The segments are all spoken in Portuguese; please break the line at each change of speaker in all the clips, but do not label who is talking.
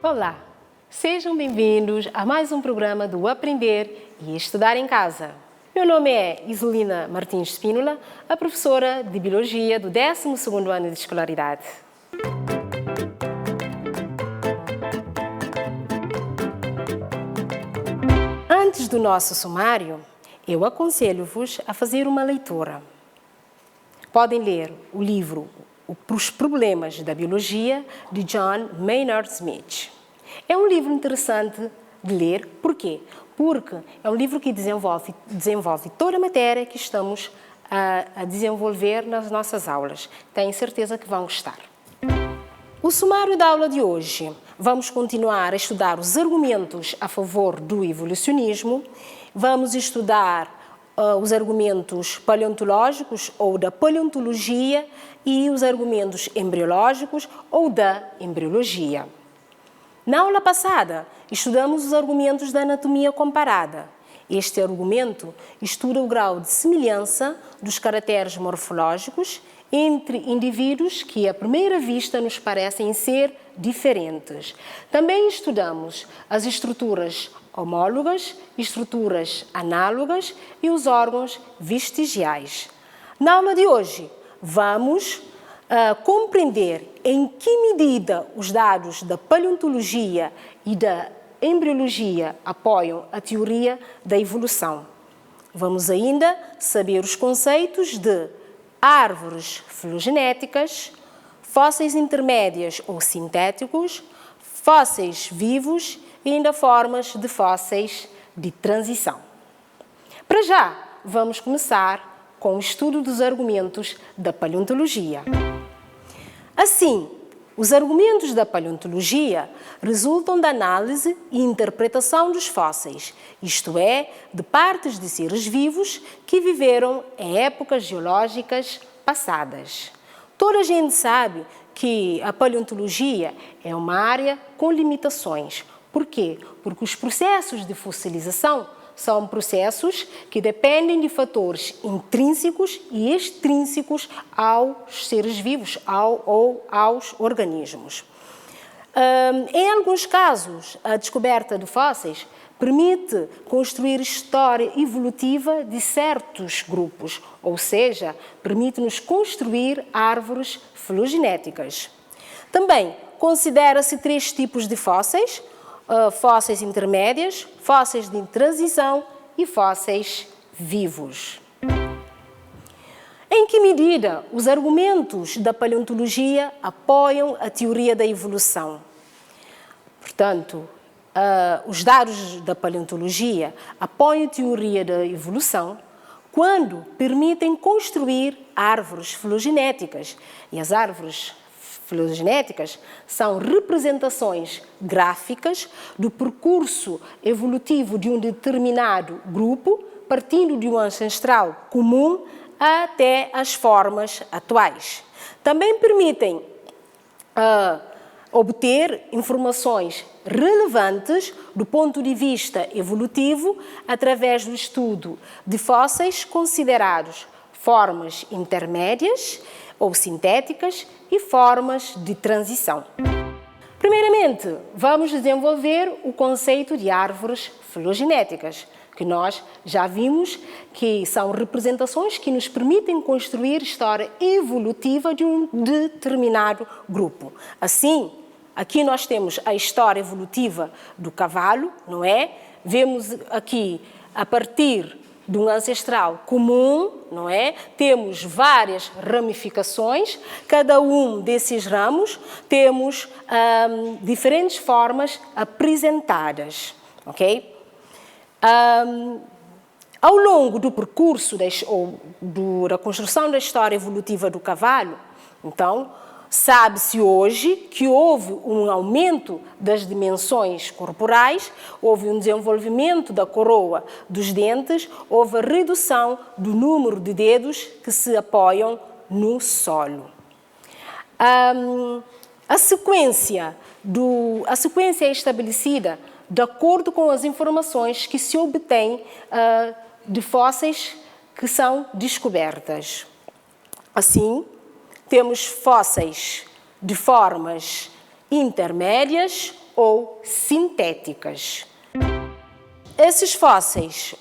Olá, sejam bem-vindos a mais um programa do Aprender e Estudar em Casa. Meu nome é Isolina Martins Spínola, a professora de Biologia do 12º ano de escolaridade. Antes do nosso sumário, eu aconselho-vos a fazer uma leitura. Podem ler o livro Os Problemas da Biologia, de John Maynard Smith. É um livro interessante de ler. Por quê? Porque é um livro que desenvolve toda a matéria que estamos a desenvolver nas nossas aulas. Tenho certeza que vão gostar. O sumário da aula de hoje, vamos continuar a estudar os argumentos a favor do evolucionismo, vamos estudar os argumentos paleontológicos ou da paleontologia e os argumentos embriológicos ou da embriologia. Na aula passada, estudamos os argumentos da anatomia comparada. Este argumento estuda o grau de semelhança dos caracteres morfológicos entre indivíduos que, à primeira vista, nos parecem ser diferentes. Também estudamos as estruturas homólogas, estruturas análogas e os órgãos vestigiais. Na aula de hoje, vamos compreender em que medida os dados da paleontologia e da embriologia apoiam a teoria da evolução. Vamos ainda saber os conceitos de árvores filogenéticas, fósseis intermédios ou sintéticos, fósseis vivos e ainda formas de fósseis de transição. Para já, vamos começar com o estudo dos argumentos da paleontologia. Assim, os argumentos da paleontologia resultam da análise e interpretação dos fósseis, isto é, de partes de seres vivos que viveram em épocas geológicas passadas. Toda a gente sabe que a paleontologia é uma área com limitações. Por quê? Porque os processos de fossilização são processos que dependem de fatores intrínsecos e extrínsecos aos seres vivos ou aos organismos. Em alguns casos, a descoberta de fósseis permite construir história evolutiva de certos grupos, ou seja, permite-nos construir árvores filogenéticas. Também considera-se 3 tipos de fósseis: fósseis intermédios, fósseis de transição e fósseis vivos. Em que medida os argumentos da paleontologia apoiam a teoria da evolução? Portanto, os dados da paleontologia apoiam a teoria da evolução quando permitem construir árvores filogenéticas. E as árvores filogenéticas são representações gráficas do percurso evolutivo de um determinado grupo, partindo de um ancestral comum até as formas atuais. Também permitem obter informações relevantes do ponto de vista evolutivo através do estudo de fósseis considerados formas intermédias ou sintéticas e formas de transição. Primeiramente, vamos desenvolver o conceito de árvores filogenéticas, que nós já vimos que são representações que nos permitem construir história evolutiva de um determinado grupo. Assim, aqui nós temos a história evolutiva do cavalo, não é? Vemos aqui, a partir de um ancestral comum, não é? Temos várias ramificações, cada um desses ramos temos diferentes formas apresentadas, ok? Ao longo do percurso da construção da história evolutiva do cavalo, então, sabe-se hoje que houve um aumento das dimensões corporais, houve um desenvolvimento da coroa dos dentes, houve a redução do número de dedos que se apoiam no solo. A sequência é estabelecida de acordo com as informações que se obtêm de fósseis que são descobertas. Assim, temos fósseis de formas intermédias ou sintéticas. Esses fósseis,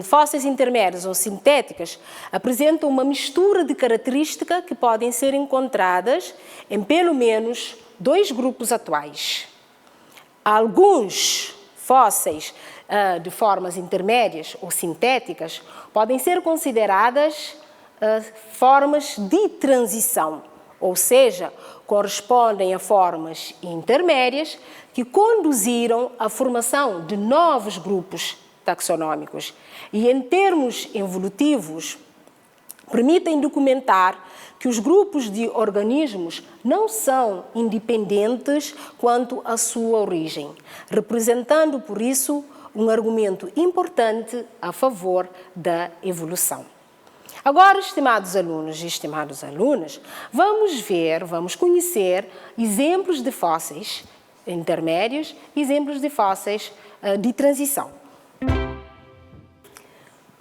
fósseis intermédios ou sintéticas, apresentam uma mistura de características que podem ser encontradas em pelo menos 2 grupos atuais. Alguns fósseis de formas intermédias ou sintéticas podem ser consideradas formas de transição, ou seja, correspondem a formas intermédias que conduziram à formação de novos grupos taxonômicos e, em termos evolutivos, permitem documentar que os grupos de organismos não são independentes quanto à sua origem, representando, por isso, um argumento importante a favor da evolução. Agora, estimados alunos e estimadas alunas, vamos conhecer exemplos de fósseis intermédios e exemplos de fósseis de transição.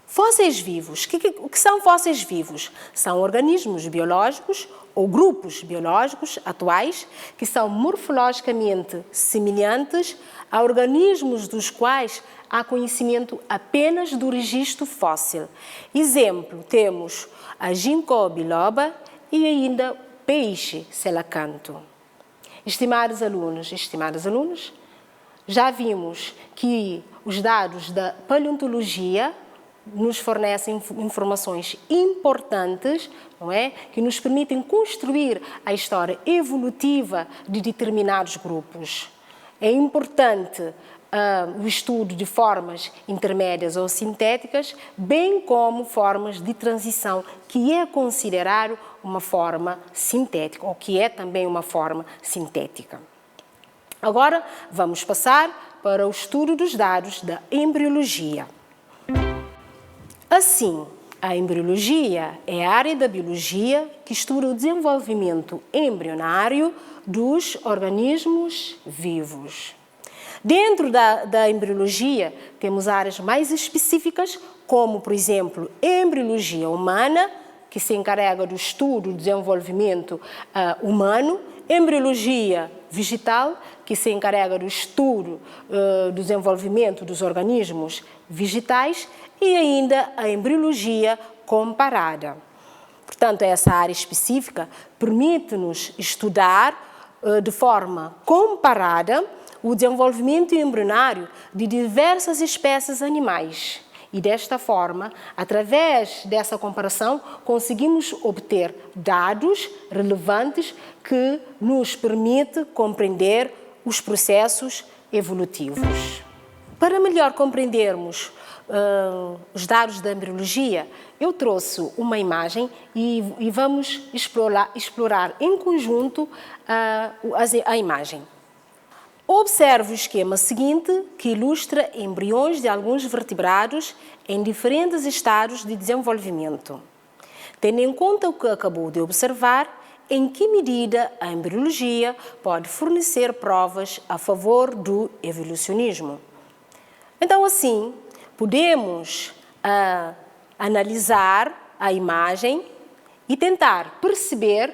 Fósseis vivos. O que são fósseis vivos? São organismos biológicos ou grupos biológicos atuais que são morfologicamente semelhantes a organismos dos quais há conhecimento apenas do registro fóssil. Exemplo, temos a ginkgo biloba e ainda o peixe selacanto. Estimados alunos e estimadas alunas, já vimos que os dados da paleontologia nos fornecem informações importantes, não é? Que nos permitem construir a história evolutiva de determinados grupos. É importante o estudo de formas intermédias ou sintéticas, bem como formas de transição, que é considerado uma forma sintética, ou que é também uma forma sintética. Agora, vamos passar para o estudo dos dados da embriologia. Assim, a embriologia é a área da biologia que estuda o desenvolvimento embrionário dos organismos vivos. Dentro da embriologia, temos áreas mais específicas, como, por exemplo, embriologia humana, que se encarrega do estudo do desenvolvimento humano, embriologia vegetal, que se encarrega do estudo do desenvolvimento dos organismos vegetais, e ainda a embriologia comparada. Portanto, essa área específica permite-nos estudar de forma comparada o desenvolvimento embrionário de diversas espécies animais. E desta forma, através dessa comparação, conseguimos obter dados relevantes que nos permitem compreender os processos evolutivos. Para melhor compreendermos os dados da embriologia, eu trouxe uma imagem e vamos explorar em conjunto a imagem. Observe o esquema seguinte, que ilustra embriões de alguns vertebrados em diferentes estados de desenvolvimento. Tendo em conta o que acabou de observar, em que medida a embriologia pode fornecer provas a favor do evolucionismo? Então, assim, podemos analisar a imagem e tentar perceber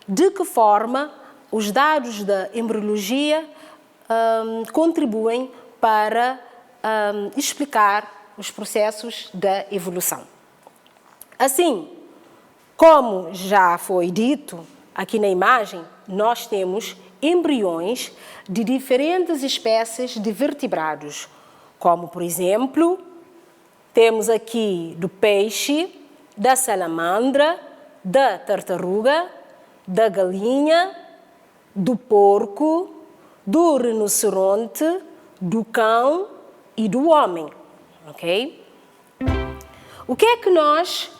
de que forma os dados da embriologia contribuem para explicar os processos da evolução. Assim, como já foi dito aqui na imagem, nós temos embriões de diferentes espécies de vertebrados, como, por exemplo, temos aqui do peixe, da salamandra, da tartaruga, da galinha, do porco, do rinoceronte, do cão e do homem, ok? O que é que nós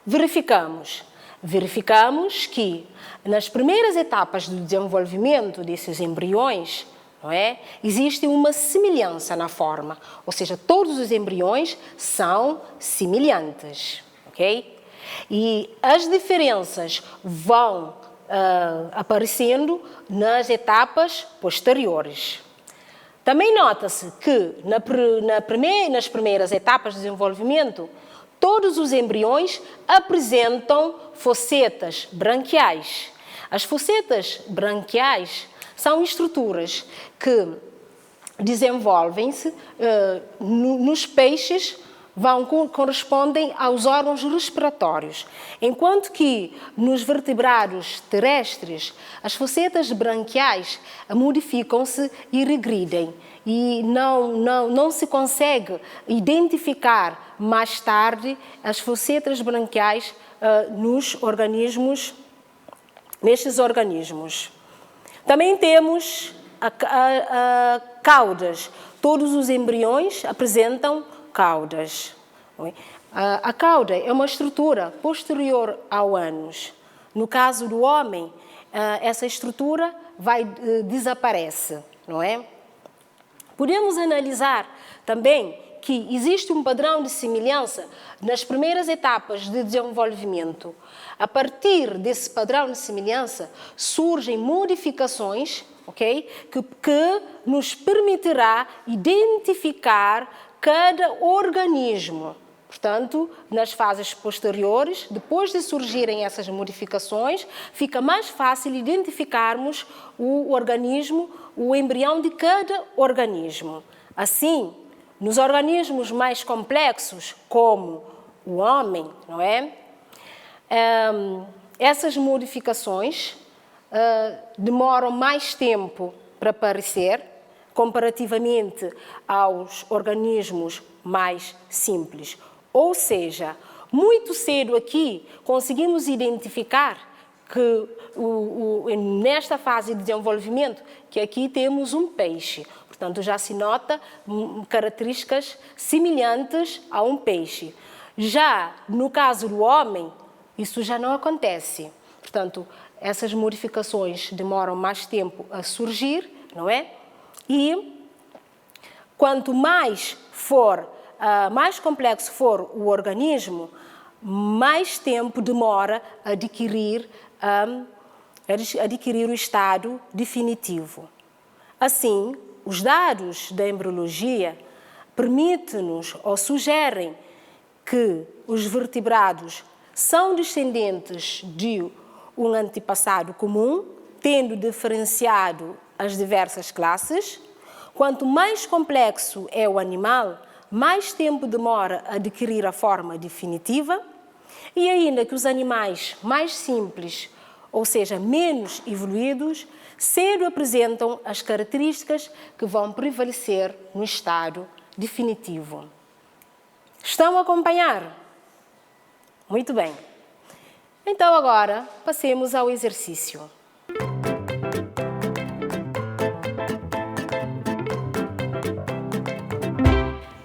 verificamos? Verificamos que nas primeiras etapas do desenvolvimento desses embriões, não é? Existe uma semelhança na forma, ou seja, todos os embriões são semelhantes, ok? E as diferenças vão aparecendo nas etapas posteriores. Também nota-se que nas primeiras etapas de desenvolvimento, todos os embriões apresentam focetas branquiais. As focetas branquiais são estruturas que desenvolvem-se nos peixes, correspondem aos órgãos respiratórios, enquanto que nos vertebrados terrestres as facetas branquiais modificam-se e regridem e não se consegue identificar mais tarde as facetas branquiais nestes organismos. Também temos caudas. Todos os embriões apresentam caudas. A cauda é uma estrutura posterior ao ânus. No caso do homem, essa estrutura desaparece, não é? Podemos analisar também que existe um padrão de semelhança nas primeiras etapas de desenvolvimento. A partir desse padrão de semelhança, surgem modificações, okay, que nos permitirá identificar cada organismo. Portanto, nas fases posteriores, depois de surgirem essas modificações, fica mais fácil identificarmos o organismo, o embrião de cada organismo. Assim, nos organismos mais complexos, como o homem, não é? Essas modificações demoram mais tempo para aparecer, comparativamente aos organismos mais simples. Ou seja, muito cedo aqui conseguimos identificar que nesta fase de desenvolvimento que aqui temos um peixe. Portanto, já se nota características semelhantes a um peixe. Já no caso do homem, isso já não acontece. Portanto, essas modificações demoram mais tempo a surgir, não é? E quanto mais complexo for o organismo, mais tempo demora a adquirir o estado definitivo. Assim, os dados da embriologia permitem-nos ou sugerem que os vertebrados são descendentes de um antepassado comum, tendo diferenciado as diversas classes. Quanto mais complexo é o animal, mais tempo demora a adquirir a forma definitiva, e ainda que os animais mais simples, ou seja, menos evoluídos, cedo apresentam as características que vão prevalecer no estado definitivo. Estão a acompanhar? Muito bem. Então agora passemos ao exercício.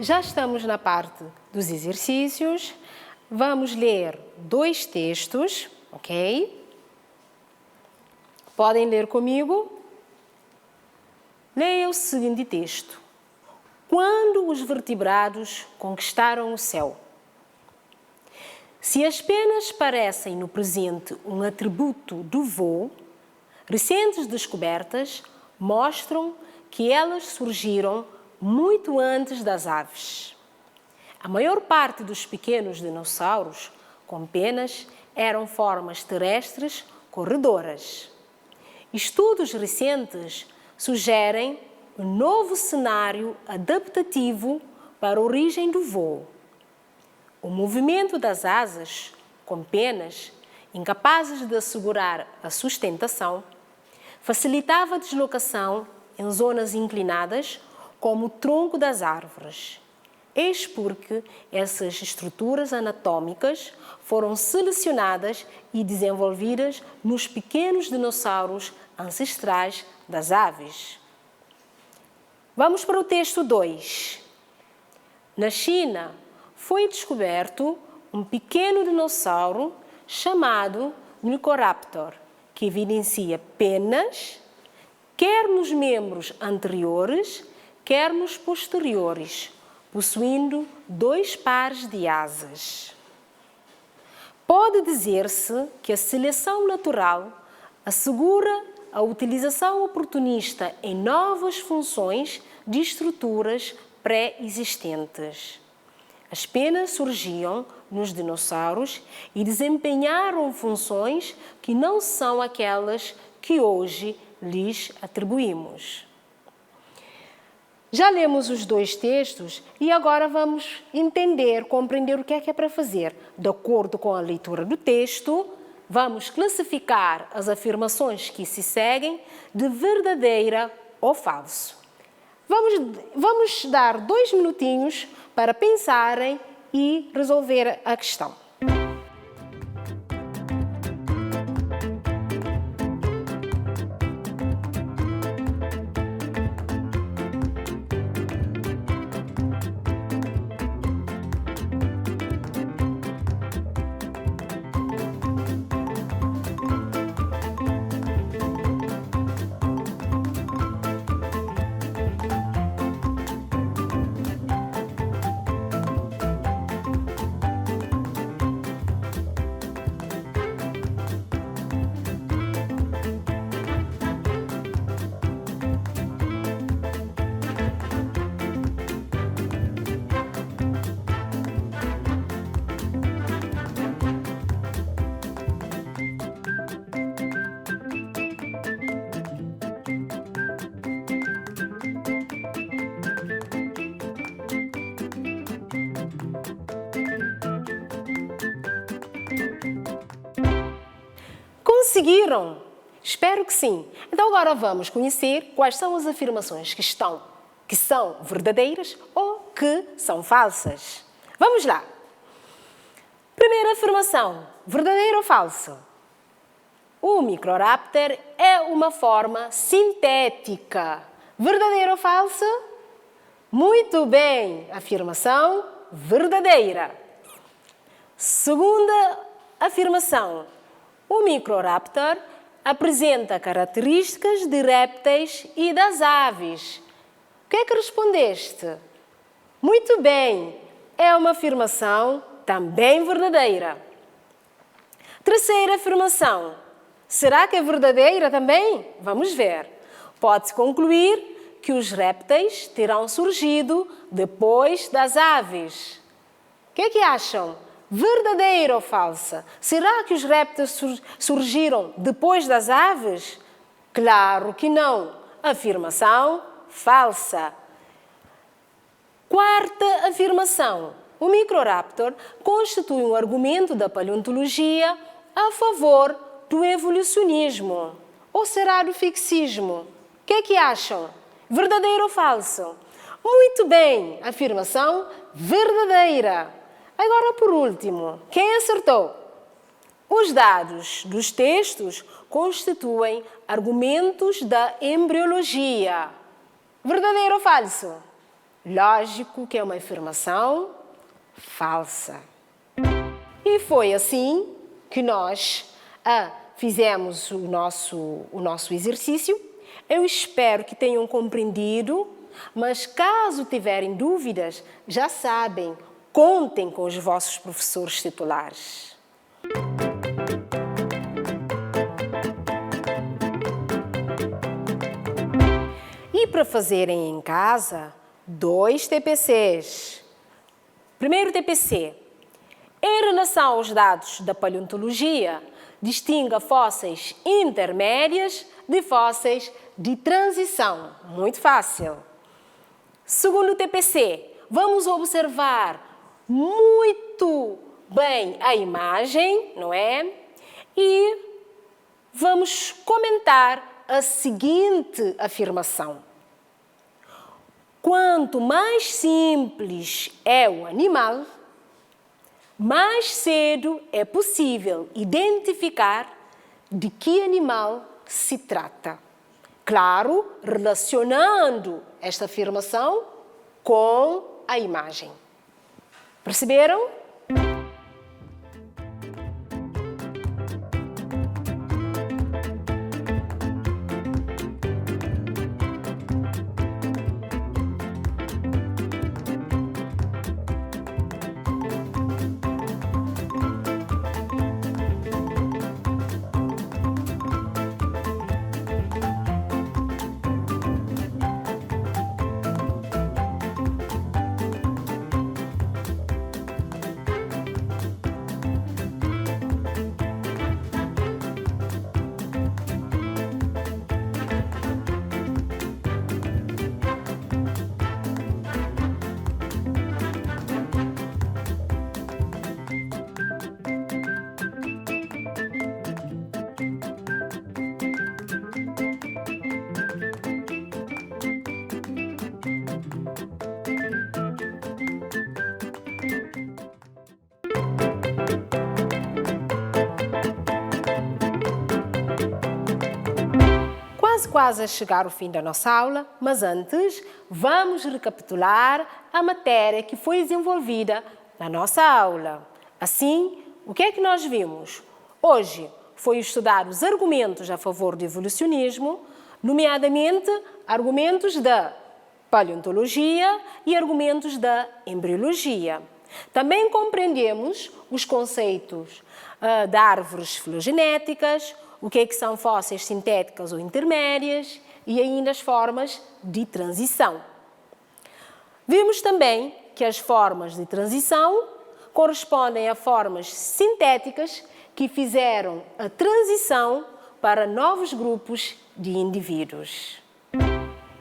Já estamos na parte dos exercícios. Vamos ler 2 textos, ok? Podem ler comigo? Leia o seguinte texto. Quando os vertebrados conquistaram o céu? Se as penas parecem no presente um atributo do voo, recentes descobertas mostram que elas surgiram muito antes das aves. A maior parte dos pequenos dinossauros com penas eram formas terrestres corredoras. Estudos recentes sugerem um novo cenário adaptativo para a origem do voo. O movimento das asas, com penas, incapazes de assegurar a sustentação, facilitava a deslocação em zonas inclinadas, como o tronco das árvores. Eis porque essas estruturas anatômicas foram selecionadas e desenvolvidas nos pequenos dinossauros ancestrais das aves. Vamos para o texto 2. Na China, foi descoberto um pequeno dinossauro chamado Microraptor, que evidencia penas, quer nos membros anteriores, quer nos posteriores, possuindo 2 pares de asas. Pode dizer-se que a seleção natural assegura a utilização oportunista em novas funções de estruturas pré-existentes. As penas surgiam nos dinossauros e desempenharam funções que não são aquelas que hoje lhes atribuímos. Já lemos os dois textos e agora vamos compreender o que é para fazer. De acordo com a leitura do texto, vamos classificar as afirmações que se seguem de verdadeira ou falso. Vamos dar 2 minutinhos para pensarem e resolver a questão. Conseguiram? Espero que sim. Então agora vamos conhecer quais são as afirmações que são verdadeiras ou que são falsas. Vamos lá. Primeira afirmação, verdadeiro ou falso? O Microraptor é uma forma sintética. Verdadeiro ou falso? Muito bem, afirmação verdadeira. Segunda afirmação, o Microraptor apresenta características de répteis e das aves. O que é que respondeste? Muito bem, é uma afirmação também verdadeira. Terceira afirmação, será que é verdadeira também? Vamos ver. Pode-se concluir que os répteis terão surgido depois das aves. O que é que acham? Verdadeira ou falsa? Será que os répteis surgiram depois das aves? Claro que não. Afirmação falsa. Quarta afirmação. O Microraptor constitui um argumento da paleontologia a favor do evolucionismo. Ou será do fixismo? O que é que acham? Verdadeiro ou falso? Muito bem. Afirmação verdadeira. Agora, por último, quem acertou? Os dados dos textos constituem argumentos da embriologia. Verdadeiro ou falso? Lógico que é uma afirmação falsa. E foi assim que nós fizemos o nosso exercício. Eu espero que tenham compreendido, mas caso tiverem dúvidas, já sabem, contem com os vossos professores titulares. E para fazerem em casa, 2 TPCs. Primeiro TPC. Em relação aos dados da paleontologia, distinga fósseis intermédias de fósseis de transição. Muito fácil. Segundo TPC. Vamos observar muito bem a imagem, não é? E vamos comentar a seguinte afirmação. Quanto mais simples é o animal, mais cedo é possível identificar de que animal se trata. Claro, relacionando esta afirmação com a imagem. Perceberam? Quase a chegar ao fim da nossa aula, mas antes vamos recapitular a matéria que foi desenvolvida na nossa aula. Assim, o que é que nós vimos? Hoje foi estudar os argumentos a favor do evolucionismo, nomeadamente argumentos da paleontologia e argumentos da embriologia. Também compreendemos os conceitos de árvores filogenéticas, o que são fósseis sintéticas ou intermédias e ainda as formas de transição. Vimos também que as formas de transição correspondem a formas sintéticas que fizeram a transição para novos grupos de indivíduos.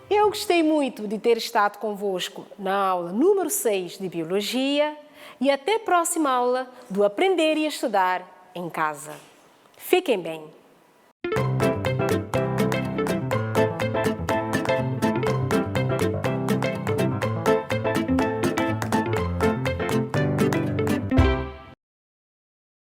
Eu gostei muito de ter estado convosco na aula número 6 de Biologia e até a próxima aula do Aprender e Estudar em Casa. Fiquem bem!